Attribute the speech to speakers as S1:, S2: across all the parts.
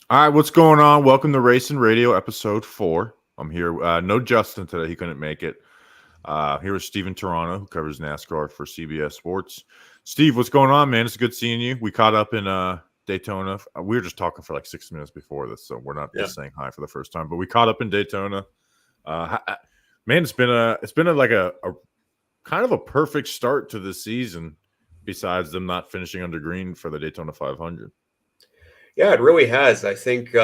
S1: All right, what's going on? Welcome to Racing Radio, episode 4. I'm here. No Justin today; he couldn't make it. Here is Steven Taranto, who covers NASCAR for CBS Sports. Steve, what's going on, man? It's good seeing you. We caught up in Daytona. We were just talking for like 6 minutes before this, so we're not
S2: Yeah.
S1: just saying hi for the first time. But we caught up in Daytona. Man, it's been like a kind of a perfect start to the season. Besides them not finishing under green for the Daytona 500.
S2: Yeah, it really has. I think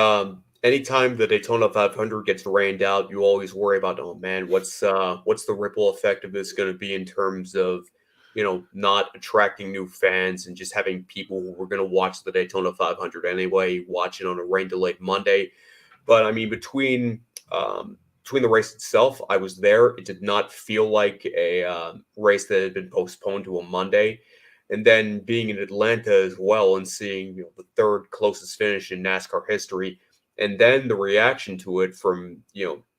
S2: anytime the Daytona 500 gets rained out, you always worry about, oh man, what's the ripple effect of this going to be in terms of, not attracting new fans and just having people who were going to watch the Daytona 500 anyway, watch it on a rain delayed Monday. But I mean, between the race itself, I was there. It did not feel like a race that had been postponed to a Monday. And then being in Atlanta as well and seeing the third closest finish in NASCAR history, and then the reaction to it from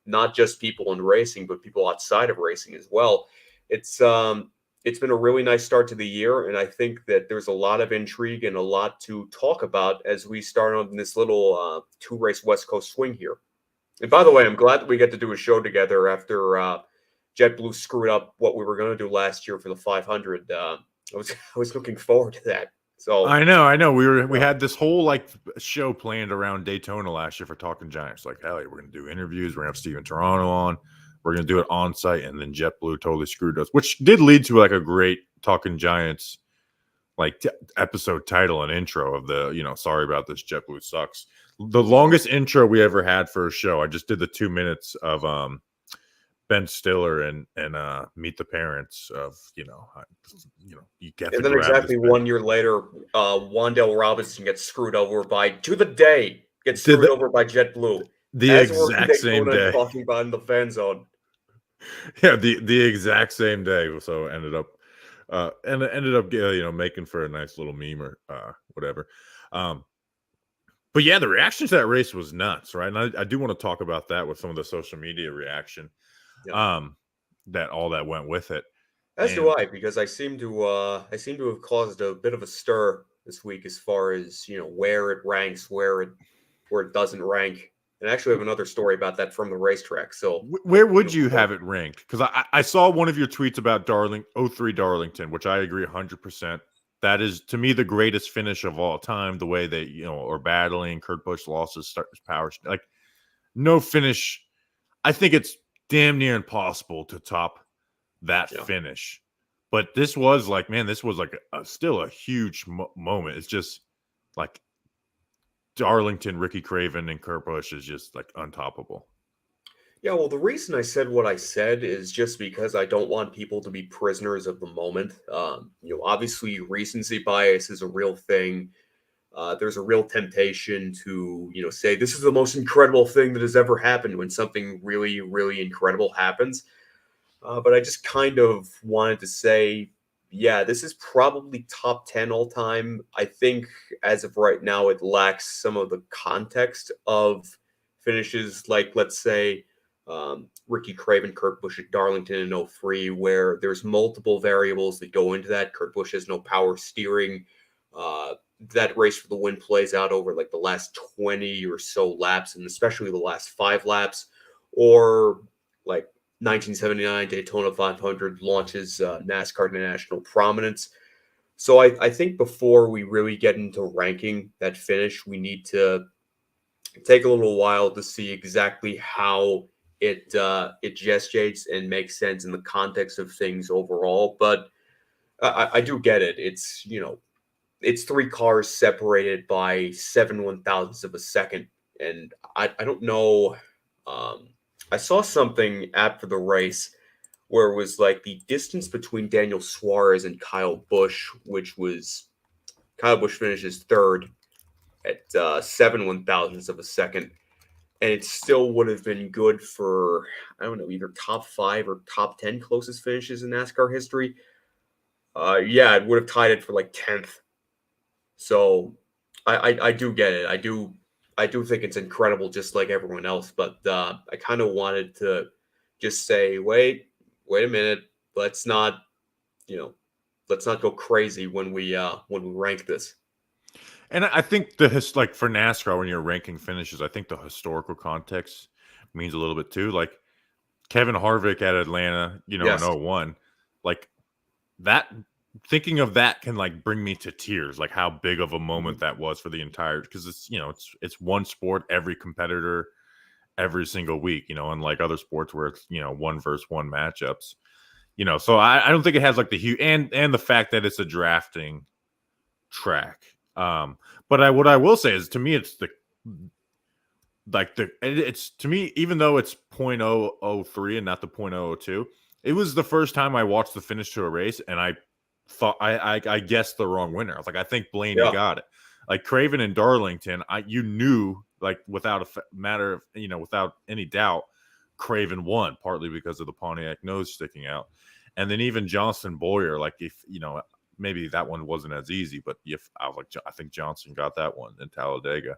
S2: not just people in racing but people outside of racing as well. It's been a really nice start to the year, and I think that there's a lot of intrigue and a lot to talk about as we start on this little two-race West Coast swing here. And by the way, I'm glad that we get to do a show together after JetBlue screwed up what we were going to do last year for the 500. I was looking forward to that. So
S1: I know. We
S2: uh,
S1: had this whole like show planned around Daytona last year for Talking Giants. Like, hell, yeah, we're gonna do interviews. We're gonna have Steven Toronto on. We're gonna do it on site, and then JetBlue totally screwed us, which did lead to like a great Talking Giants like episode title and intro of the sorry about this, JetBlue sucks. The longest intro we ever had for a show. I just did the 2 minutes of Ben Stiller and Meet the Parents of you get to
S2: and then
S1: grab this
S2: exactly
S1: Ben.
S2: 1 year later, Wandale Robinson gets screwed over by to the day gets
S1: Did
S2: screwed over by JetBlue
S1: the
S2: as we're in
S1: exact same
S2: Daytona and
S1: day.
S2: talking about in the fan zone.
S1: Yeah, the exact same day. So ended up making for a nice little meme or whatever. Um, but yeah, the reaction to that race was nuts, right? And I do want to talk about that with some of the social media reaction,
S2: Yeah.
S1: um, that all that went with it.
S2: As do
S1: And
S2: I, because I seem to have caused a bit of a stir this week as far as where it ranks, where it doesn't rank. And I actually have another story about that from the racetrack. So
S1: where would you
S2: before
S1: have it ranked? Because I saw one of your tweets about 03 Darlington, which I agree 100%. That is to me the greatest finish of all time. The way they are battling. Kurt Busch lost his power. Like no finish. I think it's damn near impossible to top that
S2: yeah.
S1: finish. But this was like, man, this was like still a huge moment. It's just like Darlington, Ricky Craven, and Kurt Busch is just like untoppable.
S2: Yeah, well, the reason I said what I said is just because I don't want people to be prisoners of the moment. Obviously, recency bias is a real thing. There's a real temptation to, say this is the most incredible thing that has ever happened when something really, really incredible happens. But I just kind of wanted to say, yeah, this is probably top 10 all time. I think as of right now, it lacks some of the context of finishes like, let's say, Ricky Craven, Kurt Busch at Darlington in '03, where there's multiple variables that go into that. Kurt Busch has no power steering. Uh, that race for the win plays out over like the last 20 or so laps, and especially the last 5 laps, or like 1979 Daytona 500 launches NASCAR to national prominence. So I think before we really get into ranking that finish, we need to take a little while to see exactly how it gestates and makes sense in the context of things overall. But I do get it. It's 3 cars separated by 7/1000ths of a second, and I don't know. Um, I saw something after the race where it was like the distance between Daniel Suarez and Kyle Busch, which was Kyle Busch finishes third at 7/1000ths of a second, and it still would have been good for, I don't know, either top 5 or top 10 closest finishes in NASCAR history. Yeah, it would have tied it for like 10th. So I do get it. I do think it's incredible, just like everyone else. But I kind of wanted to just say, wait a minute. Let's not, you know, let's not go crazy when we rank this.
S1: And I think like for NASCAR, when you're ranking finishes, I think the historical context means a little bit too. Like Kevin Harvick at Atlanta, in
S2: Yes.
S1: '01, like that. Thinking of that can like bring me to tears, like how big of a moment
S2: Mhm.
S1: that was for the entire, because it's one sport, every competitor, every single week, unlike other sports where it's one versus one matchups. So I don't think it has like the huge, and the fact that it's a drafting track. But what I will say is, to me, it's it's to me, even though it's .003 and not the .002, it was the first time I watched the finish to a race, and I thought I guessed the wrong winner. I was like, I think Blaney
S2: Yeah.
S1: got it. Like Craven and Darlington, you knew, like, without matter of without any doubt, Craven won, partly because of the Pontiac nose sticking out. And then even Johnson Boyer, like, if maybe that one wasn't as easy, but if I was like, I think Johnson got that one in Talladega.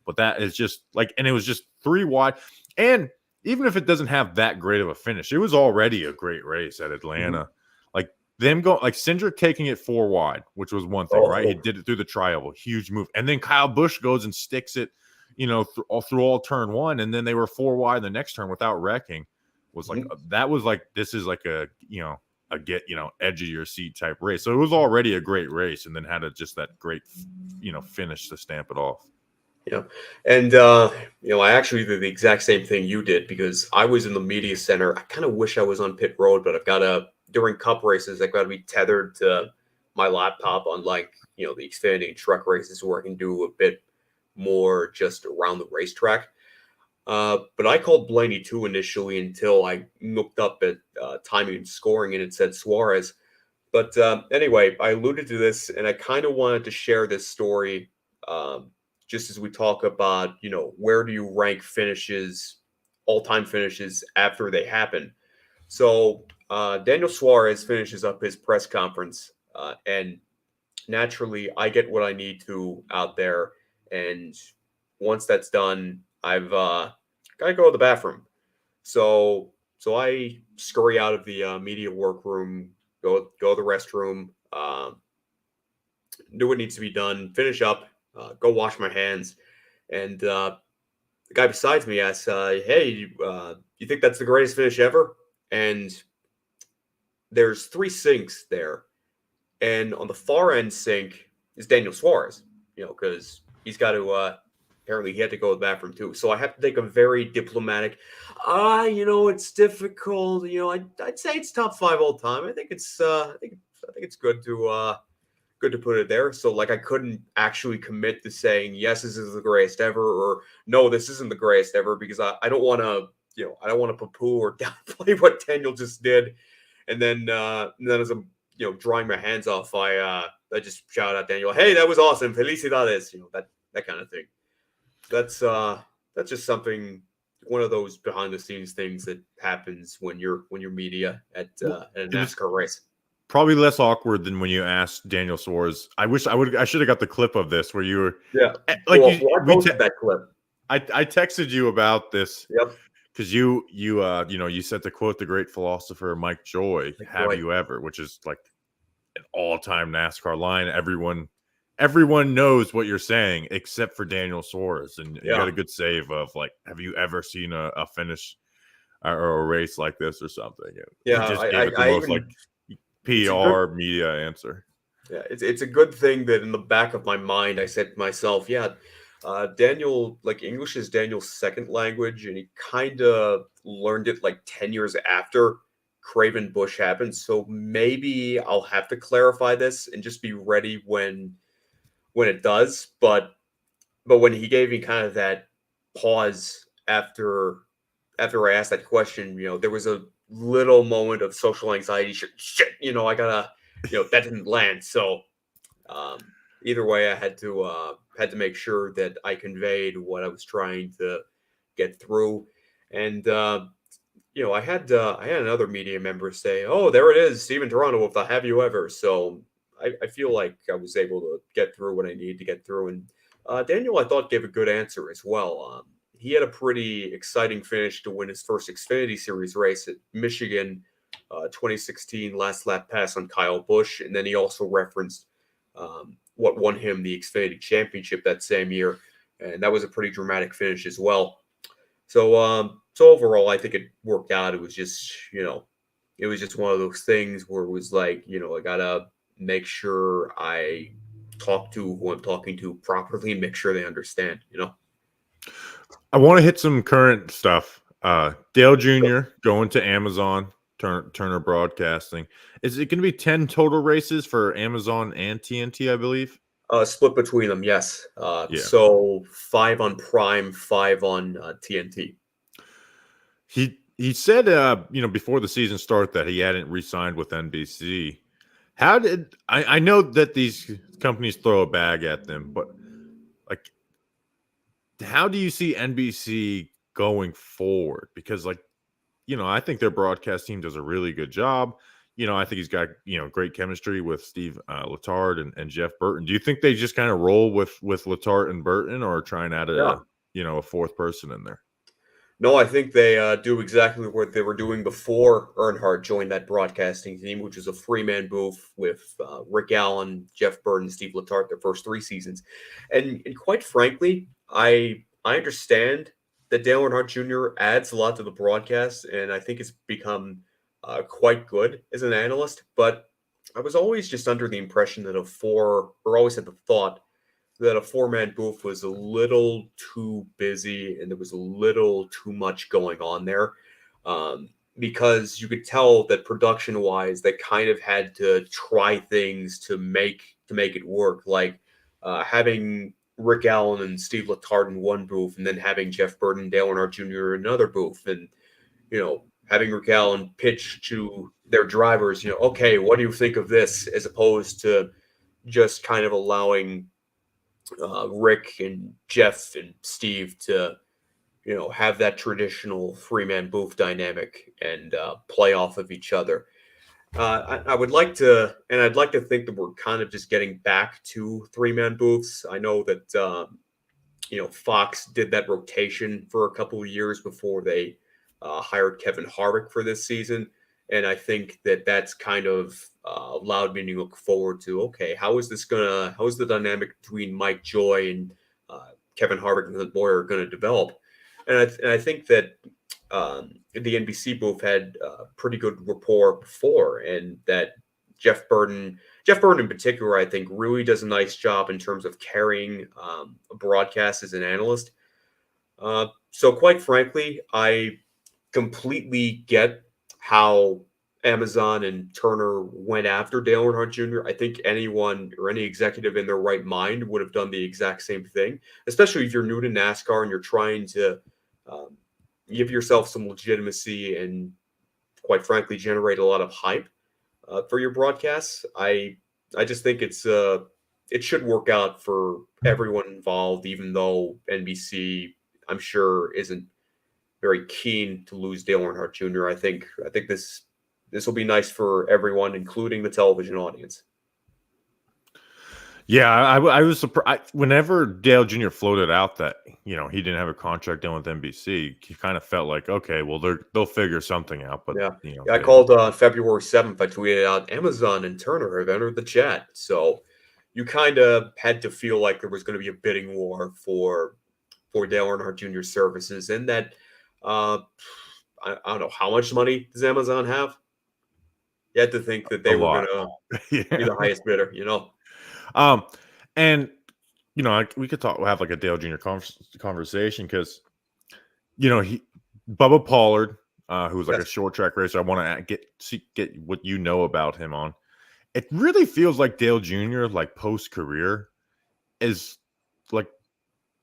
S1: But that is just like, and it was just 3 wide. And even if it doesn't have that great of a finish, it was already a great race at
S2: Mhm.
S1: Atlanta. Like them going, like Cindric taking it 4 wide, which was one thing, right? He
S2: Oh.
S1: did it through the trioval, huge move. And then Kyle Busch goes and sticks it, through all turn 1. And then they were 4 wide the next turn without wrecking. Was like,
S2: Mhm.
S1: that was like, this is like a get edge of your seat type race. So it was already a great race, and then had just that great finish to stamp it off.
S2: Yeah. And, I actually did the exact same thing you did because I was in the media center. I kind of wish I was on pit road, but during cup races, I've got to be tethered to my laptop, unlike, the Xfinity truck races where I can do a bit more just around the racetrack. But I called Blaney too initially until I looked up at timing and scoring and it said Suarez. But anyway, I alluded to this, and I kind of wanted to share this story, um, just as we talk about, where do you rank finishes, all-time finishes after they happen. So Daniel Suarez finishes up his press conference, and naturally, I get what I need to out there, and once that's done, I've got to go to the bathroom. So I scurry out of the media workroom, go to the restroom, do what needs to be done, finish up, go wash my hands, and the guy besides me asks, "Hey, you think that's the greatest finish ever?" And there's 3 sinks there, and on the far end sink is Daniel Suarez, because he's got to. Apparently, he had to go to the bathroom too. So I have to take a very diplomatic. It's difficult. I'd say it's top 5 all time. I think it's. I think it's good to put it there. So like I couldn't actually commit to saying yes, this is the greatest ever, or no, this isn't the greatest ever, because I don't want to. I don't want to poo-poo or downplay what Daniel just did. And then as I'm drying my hands off, I just shout at Daniel, "Hey, that was awesome! Felicidades!" That kind of thing. That's just something, one of those behind the scenes things that happens when you're media
S1: Well,
S2: at a
S1: it was
S2: NASCAR race.
S1: probably less awkward than when you asked Daniel Suarez. I should have got the clip of this where you were
S2: Yeah.
S1: like,
S2: Well, I posted that clip.
S1: I texted you about this
S2: Yep.
S1: because you said, to quote the great philosopher Mike Joy,
S2: Like,
S1: "Have
S2: Joy.
S1: you ever?" which is like an all-time NASCAR line. Everyone knows what you're saying except for Daniel Suarez, and you got
S2: Yeah.
S1: a good save of like, "Have you ever seen a finish or a race like this or something?" And he
S2: Yeah.
S1: just
S2: I,
S1: gave
S2: I,
S1: it the
S2: I
S1: most like
S2: even, it's a good,
S1: PR media answer.
S2: yeah, it's a good thing that in the back of my mind, I said to myself, yeah, Daniel, like English is Daniel's second language, and he kind of learned it like 10 years after Craven Bush happened. So maybe I'll have to clarify this and just be ready when it does. But when he gave me kind of that pause after I asked that question, there was a little moment of social anxiety. Shit, I gotta, that didn't land. So um, either way, I had to make sure that I conveyed what I was trying to get through, and I had another media member say, "Oh, there it is, Steven Toronto with the Have You Ever." So I feel like I was able to get through what I needed to get through, and Daniel, I thought, gave a good answer as well. He had a pretty exciting finish to win his first Xfinity Series race at Michigan, 2016 last lap pass on Kyle Busch, and then he also referenced what won him the Xfinity Championship that same year, and that was a pretty dramatic finish as well. So overall, I think it worked out. It was just, it was just one of those things where it was like, I gotta make sure I talk to who I'm talking to properly and make sure they understand.
S1: I want to hit some current stuff. Dale Jr. going to Amazon, Turner Broadcasting. Is it going to be 10 total races for Amazon and TNT, I believe?
S2: Split between them, yes.
S1: Yeah.
S2: So 5 on Prime, 5 on TNT.
S1: He said, before the season start that he hadn't re-signed with NBC. How did I know that these companies throw a bag at them, but like, how do you see NBC going forward? Because I think their broadcast team does a really good job. I think he's got, great chemistry with Steve Letarte and Jeff Burton. Do you think they just kind of roll with Letarte and Burton, or try and add a fourth person in there?
S2: No, I think they do exactly what they were doing before Earnhardt joined that broadcasting team, which was a three-man booth with Rick Allen, Jeff Burton, Steve Letarte, their first 3 seasons. And quite frankly, I understand that Dale Earnhardt Jr. adds a lot to the broadcast, and I think it's become quite good as an analyst. But I was always just under the impression that always had the thought that a 4-man booth was a little too busy and there was a little too much going on there, because you could tell that production-wise, they kind of had to try things to make it work, like having Rick Allen and Steve Letarte in one booth, and then having Jeff Burton, Dale Earnhardt Jr. in another booth, and having Rick Allen pitch to their drivers, okay, what do you think of this, as opposed to just kind of allowing Rick and Jeff and Steve to, have that traditional 3-man booth dynamic and play off of each other. I would like to, and I'd like to think that we're kind of just getting back to 3-man booths. I know that, Fox did that rotation for a couple of years before they hired Kevin Harvick for this season. And I think that that's kind of allowed me to look forward to, okay, how is the dynamic between Mike Joy and Kevin Harvick and Clint Boyer going to develop? And I think that the NBC booth had pretty good rapport before, and that Jeff Burton in particular, I think really does a nice job in terms of carrying a broadcast as an analyst. So quite frankly, I completely get how Amazon and Turner went after Dale Earnhardt Jr. I think anyone or any executive in their right mind would have done the exact same thing, especially if you're new to NASCAR and you're trying to give yourself some legitimacy and, quite frankly, generate a lot of hype for your broadcasts. I just think it should work out for everyone involved, even though NBC, I'm sure, isn't very keen to lose Dale Earnhardt Jr. I think this will be nice for everyone, including the television audience.
S1: Yeah, I was surprised whenever Dale Jr. floated out that he didn't have a contract done with NBC. He kind of felt like, okay, well they'll figure something out. But
S2: yeah, I called on February 7th. I tweeted out, Amazon and Turner have entered the chat. So you kind of had to feel like there was going to be a bidding war for Dale Earnhardt Jr. services, and that I don't know how much money does Amazon have. You had to think that they were going to be the highest bidder,
S1: And we could have like a Dale Jr. conversation, because Bubba Pollard, who's like a short track racer. I want to get what you know about him on. It really feels like Dale Jr. like post career is like,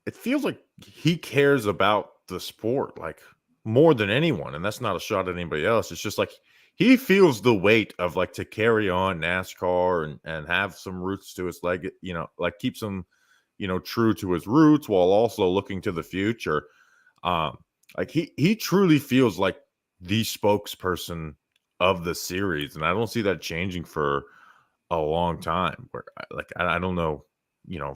S1: it feels like he cares about the sport like more than anyone, and that's not a shot at anybody else. It's just like he feels the weight of like to carry on NASCAR and have some roots to his leg, like keeps him, true to his roots while also looking to the future. Like he truly feels like the spokesperson of the series, and I don't see that changing for a long time. Where I don't know,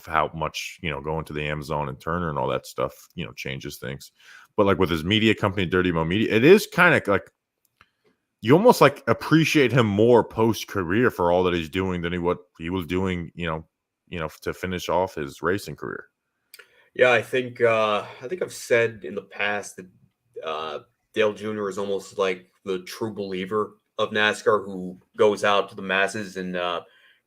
S1: how much, going to the Amazon and Turner and all that stuff, changes things. But like with his media company, Dirty Mo Media, it is kind of like you almost like appreciate him more post career for all that he's doing than what he was doing, to finish off his racing career.
S2: Yeah, I think I've said in the past that uh, Dale Jr. is almost like the true believer of NASCAR who goes out to the masses and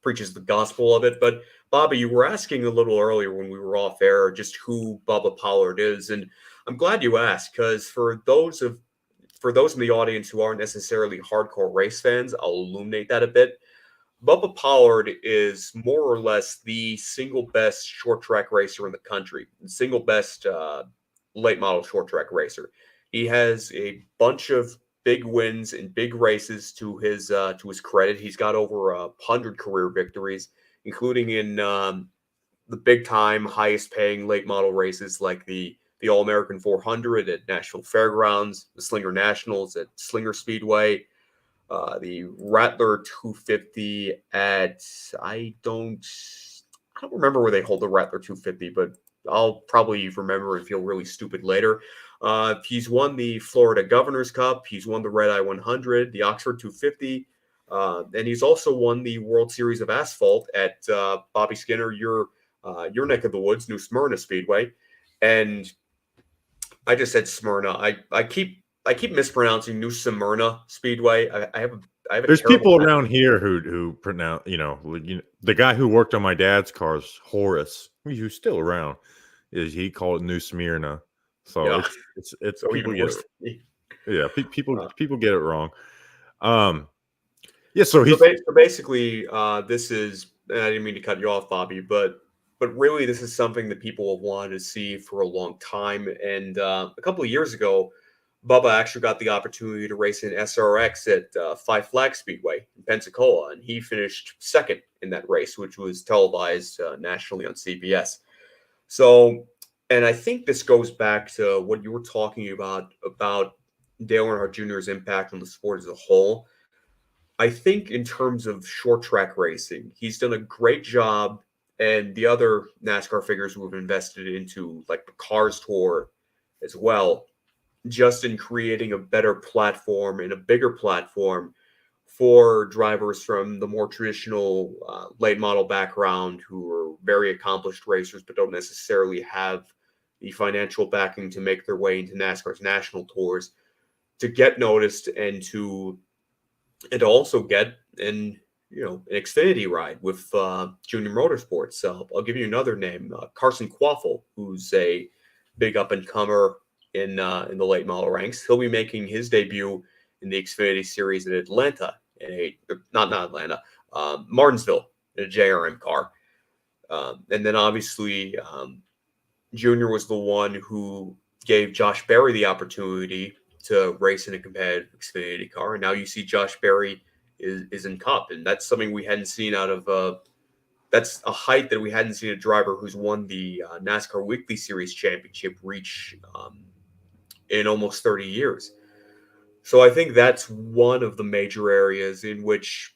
S2: preaches the gospel of it. But Bobby, you were asking a little earlier when we were off air just who Bubba Pollard is, and I'm glad you asked because for those in the audience who aren't necessarily hardcore race fans, I'll illuminate that a bit. Bubba Pollard is more or less the single best short track racer in the country, the single best late model short track racer. He has a bunch of big wins in big races to his credit. He's got over 100 career victories, including in the big time, highest paying late model races like the All American 400 at Nashville Fairgrounds, the Slinger Nationals at Slinger Speedway, the Rattler 250 at I don't remember where they hold the Rattler 250, but I'll probably remember and feel really stupid later. He's won the Florida Governor's Cup. He's won the Red Eye 100, the Oxford 250, and he's also won the World Series of Asphalt at Bobby Skinner, your neck of the woods, New Smyrna Speedway. And I just said Smyrna. I keep mispronouncing New Smyrna Speedway. I have a
S1: There's
S2: terrible
S1: people
S2: habit.
S1: around here who pronounce, the guy who worked on my dad's cars, Horace, who's still around, is he called it New Smyrna. So
S2: Yeah,
S1: it's
S2: so
S1: people
S2: even
S1: get
S2: worse.
S1: people
S2: Uh,
S1: people get it wrong. Yeah, so
S2: so,
S1: he's
S2: basically, this is. And I didn't mean to cut you off, Bobby, but really, this is something that people have wanted to see for a long time. And a couple of years ago, Bubba actually got the opportunity to race in SRX at Five Flag Speedway in Pensacola, and he finished second in that race, which was televised nationally on CBS. So, and I think this goes back to what you were talking about Dale Earnhardt Jr.'s impact on the sport as a whole. I think in terms of short track racing, he's done a great job, and the other NASCAR figures who have invested into like the Cars Tour as well, just in creating a better platform and a bigger platform for drivers from the more traditional late model background who are very accomplished racers but don't necessarily have the financial backing to make their way into NASCAR's national tours to get noticed and to also get an Xfinity ride with Junior Motorsports. So I'll give you another name, Carson Quaffle, who's a big up and comer in the late model ranks. He'll be making his debut in the Xfinity Series in Atlanta, not Atlanta, Martinsville in a JRM car. And then obviously Junior was the one who gave Josh Berry the opportunity to race in a competitive Xfinity car. And now you see Josh Berry is in Cup, and that's something we hadn't seen out of. That's a height that we hadn't seen a driver who's won the NASCAR Weekly Series championship reach in almost 30 years. So I think that's one of the major areas in which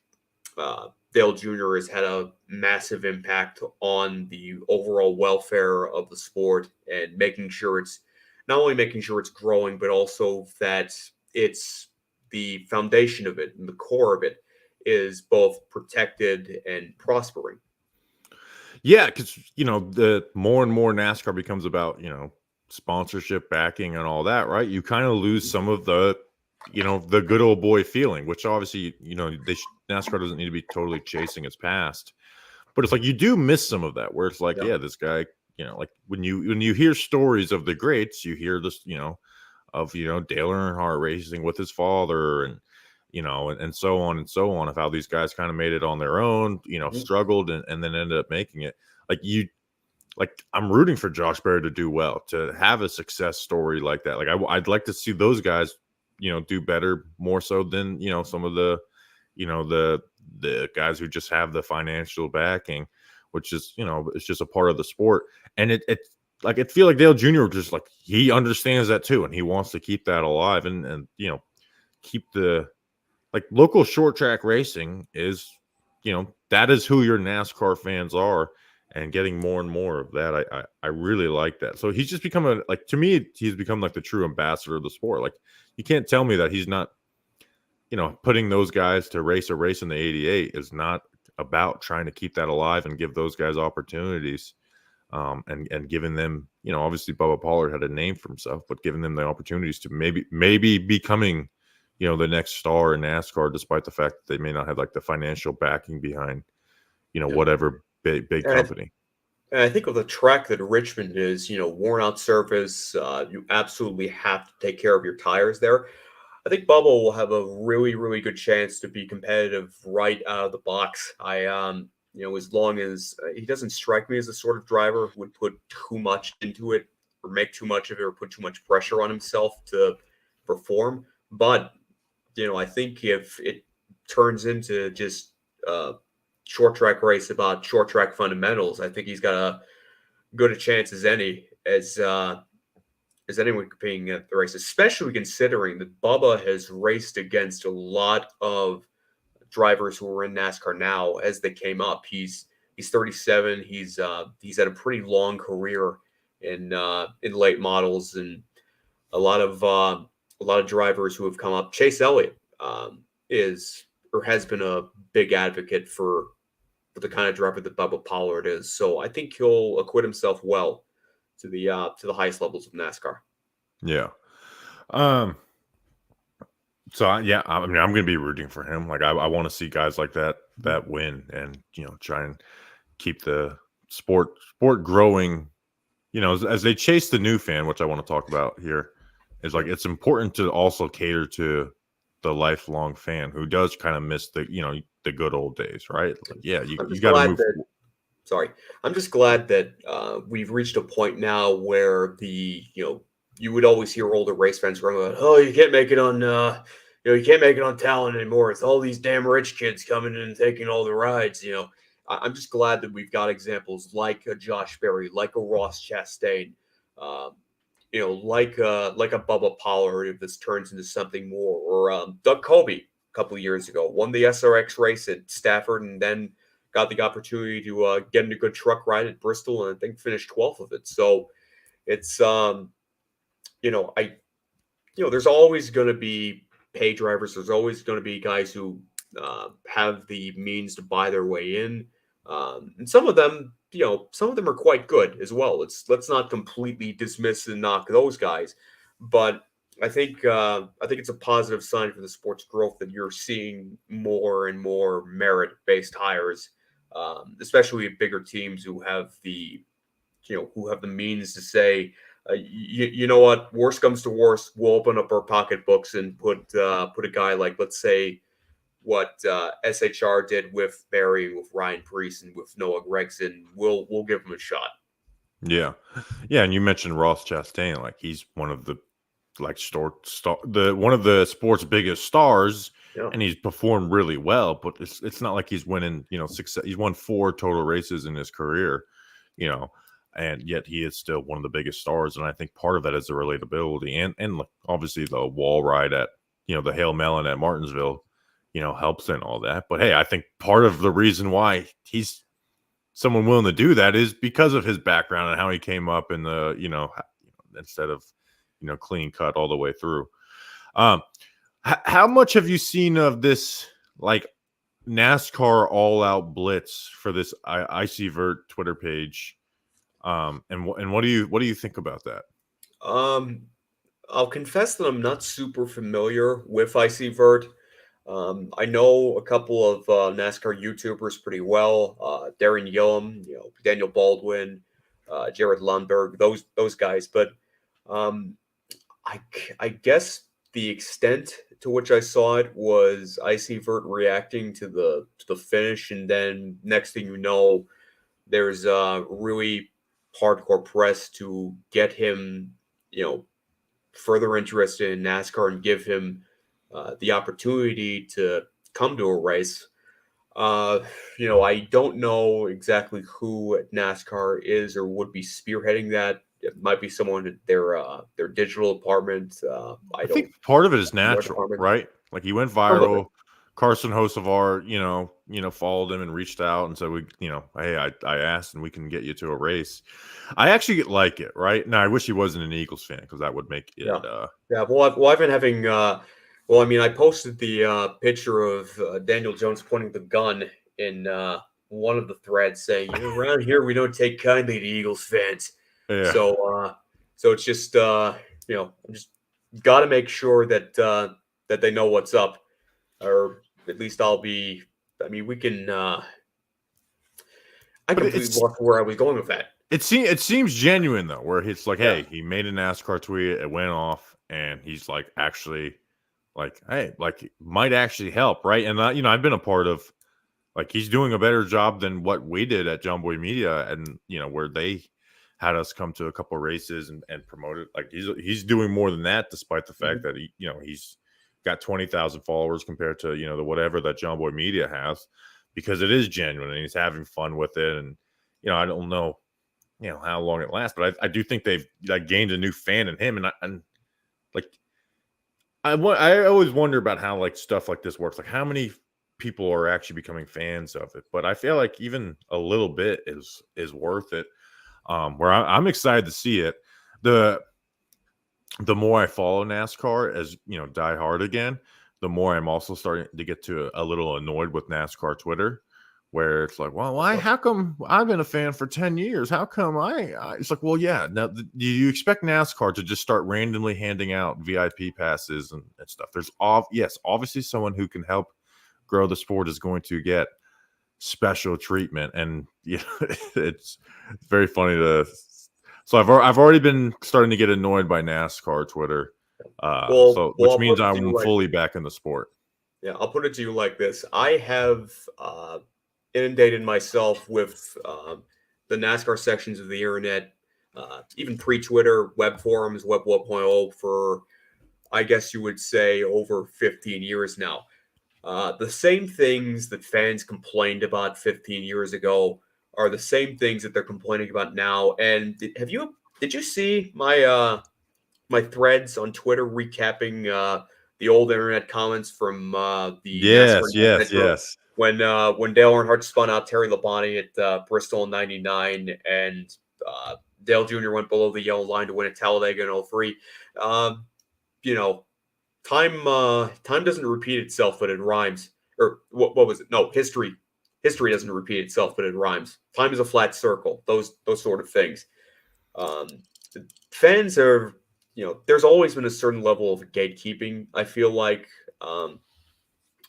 S2: Dale Jr. has had a massive impact on the overall welfare of the sport and making sure it's not only making sure it's growing, but also that it's the foundation of it and the core of it is both protected and prospering.
S1: yeah, because the more and more NASCAR becomes about sponsorship backing and all that, right? You kind of lose some of the good old boy feeling, which obviously NASCAR doesn't need to be totally chasing its past, but it's like you do miss some of that, where it's like,
S2: Yeah.
S1: yeah, this guy, like when you hear stories of the greats, you hear this, of Dale Earnhardt racing with his father, and and so on and so on, of how these guys kind of made it on their own,
S2: Mhm.
S1: struggled and then ended up making it. Like I'm rooting for Josh Berry to do well, to have a success story like that. Like I'd like to see those guys, do better, more so than some of the guys who just have the financial backing, which is it's just a part of the sport. And it feel like Dale Jr. just like he understands that too, and he wants to keep that alive, and keep the like local short track racing is, that is who your NASCAR fans are, and getting more and more of that. I really like that. So he's just become to me, he's become like the true ambassador of the sport. Like you can't tell me that he's not, putting those guys to race a race in the 88 is not about trying to keep that alive and give those guys opportunities. And giving them, obviously Bubba Pollard had a name for himself, but giving them the opportunities to maybe becoming, the next star in NASCAR, despite the fact that they may not have like the financial backing behind, whatever big
S2: And
S1: company.
S2: I think of the track that Richmond is, worn out surface. You absolutely have to take care of your tires there. I think Bubba will have a really, really good chance to be competitive right out of the box. As long as he doesn't strike me as the sort of driver who would put too much into it or make too much of it or put too much pressure on himself to perform. But, I think if it turns into just a short track race about short track fundamentals, I think he's got a good a chance as any as anyone competing at the race, especially considering that Bubba has raced against a lot of drivers who are in NASCAR now as they came up. He's 37. He's had a pretty long career in late models, and a lot of drivers who have come up. Chase Elliott is or has been a big advocate for the kind of driver that Bubba Pollard is. So I think he'll acquit himself well to the highest levels of NASCAR.
S1: Yeah. So I'm going to be rooting for him. Like I want to see guys like that win, and try and keep the sport growing. As they chase the new fan, which I want to talk about here, is like it's important to also cater to the lifelong fan who does kind of miss the good old days, right? Like, yeah, you got to move.
S2: Sorry, I'm just glad that we've reached a point now where you would always hear older race fans going, "Oh, you can't make it on you can't make it on talent anymore. It's all these damn rich kids coming in and taking all the rides." I'm just glad that we've got examples like a Josh Berry, like a Ross Chastain, like a Bubba Pollard if this turns into something more, or Doug Colby a couple of years ago won the SRX race at Stafford and then got the opportunity to get in a good truck ride at Bristol and I think finished 12th of it. So it's there's always going to be pay drivers. There's always going to be guys who have the means to buy their way in, and some of them are quite good as well. Let's not completely dismiss and knock those guys, but I think it's a positive sign for the sport's growth that you're seeing more and more merit-based hires, especially at bigger teams who have the means to say, you know what, worst comes to worst, we'll open up our pocketbooks and put a guy like, let's say, what SHR did with Barry, with Ryan Preece, and with Noah Gregson. We'll give him a shot.
S1: Yeah, and you mentioned Ross Chastain, like he's one of the one of the sport's biggest stars, and he's performed really well. But it's not like he's winning, success. He's won 4 total races in his career, and yet he is still one of the biggest stars. And I think part of that is the relatability and obviously the wall ride at the Hail Melon at Martinsville, helps in all that. But hey, I think part of the reason why he's someone willing to do that is because of his background and how he came up in the instead of clean cut all the way through. How much have you seen of this like NASCAR all out blitz for this IC Vert Twitter page? And what do you think about that?
S2: I'll confess that I'm not super familiar with IC Vert. I know a couple of NASCAR YouTubers pretty well. Darren Gillum, Daniel Baldwin, Jared Lundberg, those guys. But I guess the extent to which I saw it was IC Vert reacting to the finish, and then next thing you know, there's really hardcore press to get him, further interested in NASCAR and give him the opportunity to come to a race. I don't know exactly who at NASCAR is or would be spearheading that. It might be someone at their digital department. I
S1: think part of it is natural, right? Like he went viral. Carson Hocevar, followed him and reached out and said, hey, I asked and we can get you to a race. I actually like it, right? Now, I wish he wasn't an Eagles fan because that would make it.
S2: Well, I've been having. I posted the picture of Daniel Jones pointing the gun in one of the threads saying, around here we don't take kindly to Eagles fans.
S1: Yeah.
S2: So it's just I'm just got to make sure that that they know what's up, or at least I'll be. I mean, we can. I
S1: But
S2: completely lost where I was going with that.
S1: it seems genuine though, where it's like,
S2: Yeah.
S1: hey, he made a NASCAR tweet, it went off, and he's like, actually, like, hey, like, it might actually help, right? And I've been a part of, like, he's doing a better job than what we did at John Boy Media, and where they had us come to a couple races and promote it. Like, he's doing more than that, despite the fact that he's got 20,000 followers compared to the whatever that John Boy Media has, because it is genuine and he's having fun with it. And I don't know how long it lasts, but I do think they've gained a new fan in him. And like I always wonder about how like stuff like this works, like how many people are actually becoming fans of it. But I feel like even a little bit is worth it. Where I'm excited to see it. The more I follow NASCAR as die hard again, the more I'm also starting to get to a little annoyed with NASCAR Twitter, where it's like, well, why? How come I've been a fan for 10 years? How come it's like, well, yeah. Now, do you expect NASCAR to just start randomly handing out VIP passes and stuff? There's obviously someone who can help grow the sport is going to get special treatment, and it's very funny to. So I've already been starting to get annoyed by NASCAR Twitter, which means I'm fully back in the sport.
S2: Yeah, I'll put it to you like this: I have inundated myself with the NASCAR sections of the internet, even pre-Twitter, web forums, Web 1.0 for, I guess you would say, over 15 years now. The same things that fans complained about 15 years ago are the same things that they're complaining about now. And did you see my my threads on Twitter recapping the old internet comments from the NASCAR
S1: yes.
S2: when Dale Earnhardt spun out Terry Labonte at Bristol in '99, and Dale Jr. went below the yellow line to win at Talladega in '03. You know, time doesn't repeat itself, but it rhymes. Or what was it? No, history doesn't repeat itself, but it rhymes. Time is a flat circle. Those sort of things. Fans are, there's always been a certain level of gatekeeping, I feel like,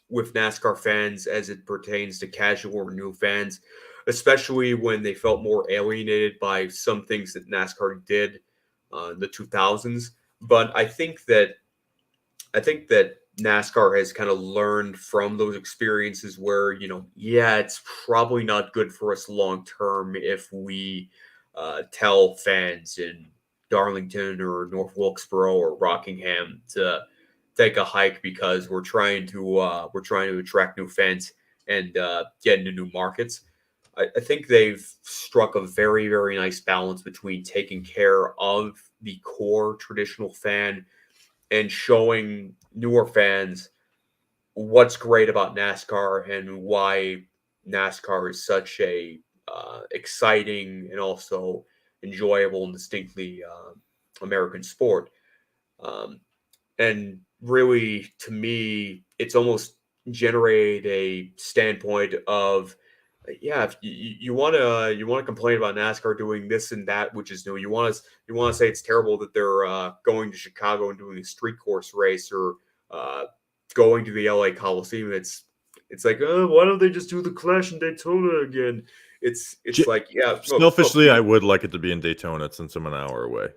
S2: with NASCAR fans as it pertains to casual or new fans, especially when they felt more alienated by some things that NASCAR did in the 2000s. But I think that NASCAR has kind of learned from those experiences where, it's probably not good for us long term if we tell fans in Darlington or North Wilkesboro or Rockingham to take a hike because we're trying to attract new fans and get into new markets. I think they've struck a very, very nice balance between taking care of the core traditional fan and showing newer fans what's great about NASCAR and why NASCAR is such a exciting and also enjoyable and distinctly American sport. And really, to me, it's almost generated a standpoint of, yeah, if you want to complain about NASCAR doing this and that, which is new. You want to say it's terrible that they're going to Chicago and doing a street course race, or going to the LA Coliseum. It's like, why don't they just do the Clash in Daytona again? It's like, yeah.
S1: Selfishly, I would like it to be in Daytona since I'm an hour away.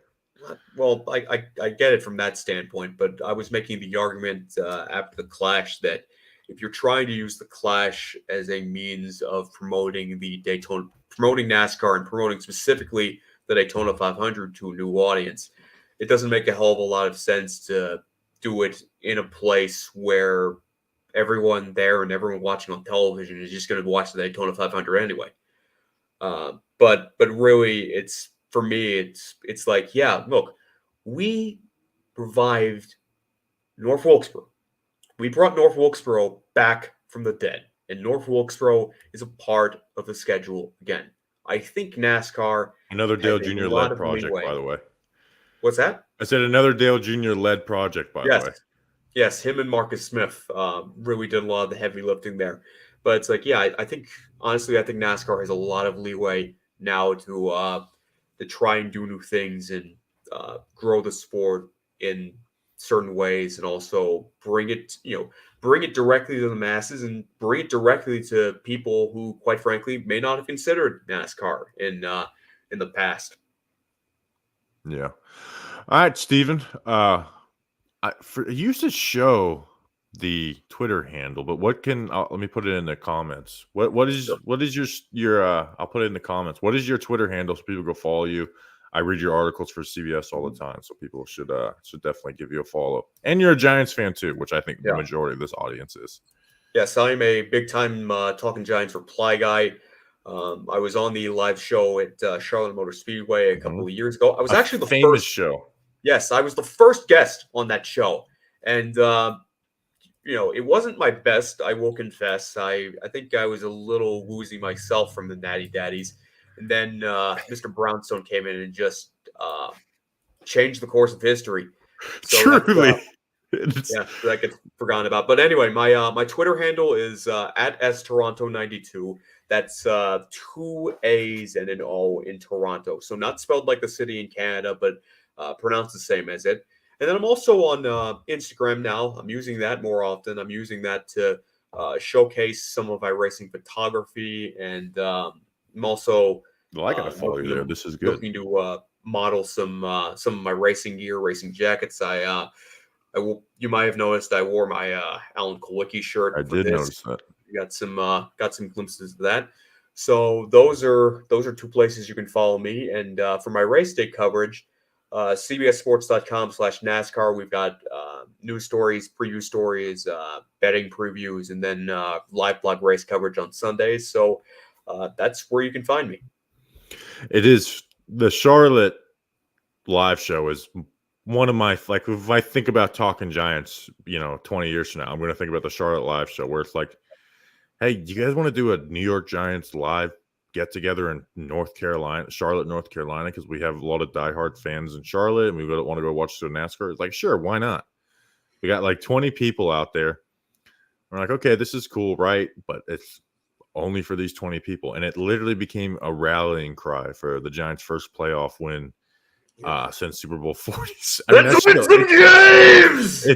S2: Well, I get it from that standpoint, but I was making the argument after the Clash that if you're trying to use the Clash as a means of promoting promoting NASCAR and promoting specifically the Daytona 500 to a new audience, it doesn't make a hell of a lot of sense to do it in a place where everyone there and everyone watching on television is just going to watch the Daytona 500 anyway. But really, it's, for me, it's like, yeah, look, we revived North Wilkesboro. We brought North Wilkesboro back from the dead, and North Wilkesboro is a part of the schedule again. I think NASCAR
S1: Another Dale Jr. led project, by the way.
S2: What's that?
S1: I said another Dale Jr. led project, by the way.
S2: Yes, him and Marcus Smith really did a lot of the heavy lifting there. But it's like, yeah, I think honestly, I think NASCAR has a lot of leeway now to try and do new things and grow the sport in certain ways, and also bring it directly to the masses and bring it directly to people who, quite frankly, may not have considered NASCAR in the past.
S1: Yeah. All right, Steven. You used to show the Twitter handle, but what can let me put it in the comments. What is your I'll put it in the comments. What is your Twitter handle so people go follow you? I read your articles for CBS all the time, so people should definitely give you a follow. And you're a Giants fan too, which I think the
S2: Yeah.
S1: majority of this audience is.
S2: Yes, I'm a big time Talking Giants reply guy. I was on the live show at Charlotte Motor Speedway a couple
S1: Mhm.
S2: of years ago. I was
S1: A
S2: actually the
S1: famous
S2: first.
S1: show.
S2: Yes, I was the first guest on that show, and it wasn't my best. I will confess. I think I was a little woozy myself from the Natty Daddies, and then Mr. Brownstone came in and just changed the course of history. So that's
S1: Truly. It's,
S2: yeah, that gets forgotten about. But anyway, my Twitter handle is at storonto92. That's two A's and an O in Toronto. So not spelled like the city in Canada, but pronounced the same as it. And then I'm also on Instagram now. I'm using that more often. I'm using that to showcase some of my racing photography, and I'm also
S1: well, I gotta follow you there. This is good.
S2: looking to model some of my racing gear, racing jackets. You might have noticed I wore my Alan Kulwicki shirt
S1: I
S2: for
S1: did
S2: this.
S1: notice that.
S2: You got some glimpses of that. So those are two places you can follow me. And for my race day coverage, cbssports.com/NASCAR. We've got news stories, preview stories, betting previews, and then live blog race coverage on Sundays. So that's where you can find me.
S1: It is the Charlotte live show is one of my, like, if I think about Talking Giants, 20 years from now, I'm going to think about the Charlotte live show where it's like, hey, do you guys want to do a New York Giants live get together in Charlotte, North Carolina? Because we have a lot of diehard fans in Charlotte and we want to go watch the NASCAR. It's like, sure, why not? We got like 20 people out there. We're like, okay, this is cool, right? But it's only for these 20 people. And it literally became a rallying cry for the Giants' first playoff win since Super Bowl 40s. I mean,
S2: Let's win some games.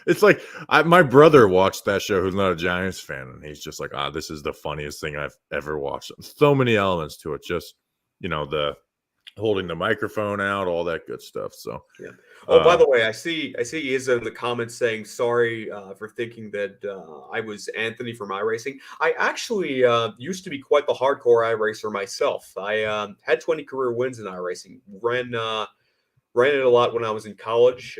S1: It's like my brother watched that show, who's not a Giants fan, and he's just like, this is the funniest thing I've ever watched. So many elements to it, just the holding the microphone out, all that good stuff. So
S2: yeah. Oh, by the way, I see Izza in the comments saying sorry for thinking that I was Anthony from iRacing. I actually used to be quite the hardcore iRacer myself. I had 20 career wins in iRacing. Ran it a lot when I was in college.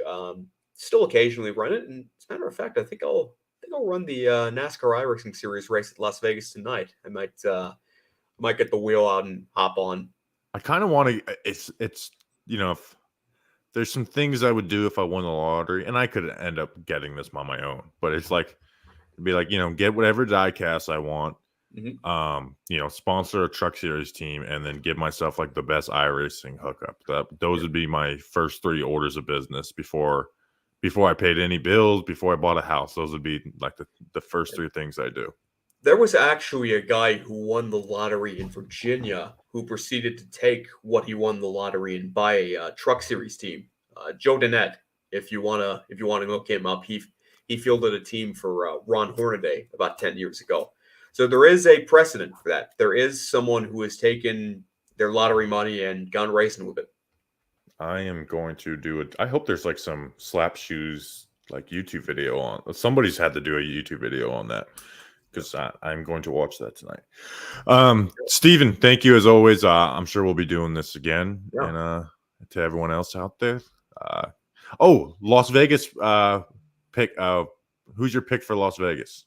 S2: Still occasionally run it, and as a matter of fact, I think I'll run the NASCAR iRacing Series race at Las Vegas tonight. I might get the wheel out and hop on.
S1: I kind of want to. It's if there's some things I would do if I won the lottery, and I could end up getting this on my own. But it's like, it'd be like, get whatever diecast I want.
S2: Mm-hmm.
S1: Sponsor a Truck Series team, and then give myself like the best iRacing hookup. Those would be my first 3 orders of business before I paid any bills, before I bought a house. Those would be like the first 3 things I do.
S2: There was actually a guy who won the lottery in Virginia who proceeded to take what he won the lottery and buy a Truck Series team. Joe Danette, if you wanna look him up, he fielded a team for Ron Hornaday about 10 years ago. So there is a precedent for that. There is someone who has taken their lottery money and gone racing with it.
S1: I am going to do it. I hope there's like some slap shoes like YouTube video on. Somebody's had to do a YouTube video on that, because I'm going to watch that tonight. Steven, thank you as always. I'm sure we'll be doing this again.
S2: Yeah.
S1: And to everyone else out there. Las Vegas pick. Who's your pick for Las Vegas?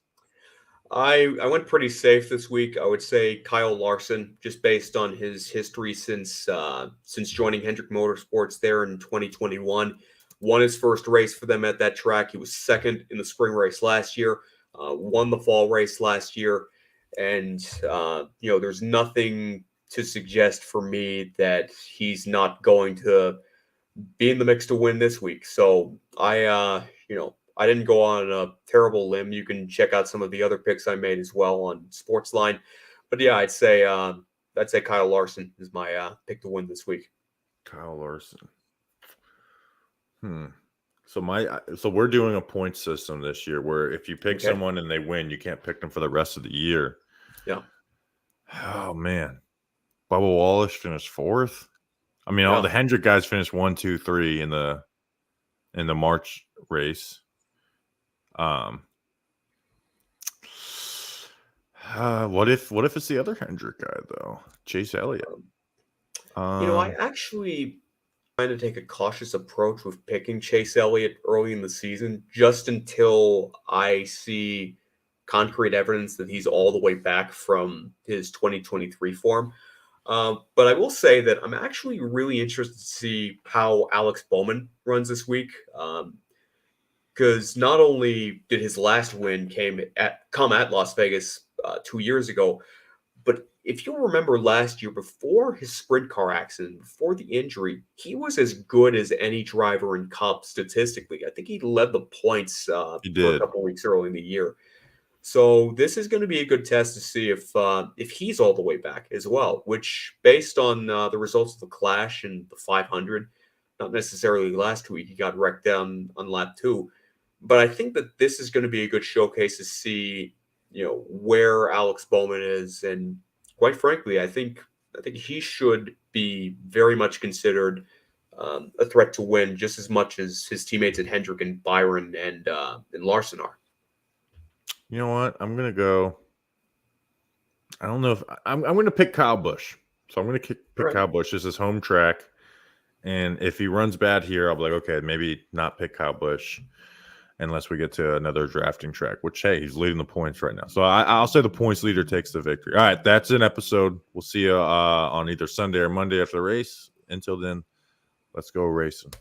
S2: I went pretty safe this week. I would say Kyle Larson, just based on his history since joining Hendrick Motorsports there in 2021. Won his first race for them at that track. He was second in the spring race last year. Won the fall race last year, and there's nothing to suggest for me that he's not going to be in the mix to win this week. So I didn't go on a terrible limb. You can check out some of the other picks I made as well on Sportsline. But yeah, I'd say Kyle Larson is my pick to win this week.
S1: Kyle Larson. So we're doing a point system this year where if you pick someone and they win, you can't pick them for the rest of the year.
S2: Yeah.
S1: Oh man, Bubba Wallace finished 4th. I mean, all the Hendrick guys finished 1, 2, 3 in the March race. What if it's the other Hendrick guy though, Chase Elliott?
S2: I actually trying to take a cautious approach with picking Chase Elliott early in the season, just until I see concrete evidence that he's all the way back from his 2023 form. But I will say that I'm actually really interested to see how Alex Bowman runs this week. Because not only did his last win come at Las Vegas 2 years ago, but if you'll remember last year, before his sprint car accident, before the injury, he was as good as any driver in Cup statistically. I think he led the points for a couple weeks early in the year. So this is going to be a good test to see if he's all the way back as well, which based on the results of the Clash and the 500, not necessarily last week, he got wrecked down on lap 2. But I think that this is going to be a good showcase to see, where Alex Bowman is. And quite frankly, I think he should be very much considered a threat to win just as much as his teammates at Hendrick and Byron and Larson are.
S1: You know what? I'm going to go. I don't know if I'm going to pick Kyle Busch. So I'm going to pick Kyle Busch. This is home track. And if he runs bad here, I'll be like, okay, maybe not pick Kyle Busch unless we get to another drafting track, which, hey, he's leading the points right now. So I'll say the points leader takes the victory. All right, that's an episode. We'll see you on either Sunday or Monday after the race. Until then, let's go racing.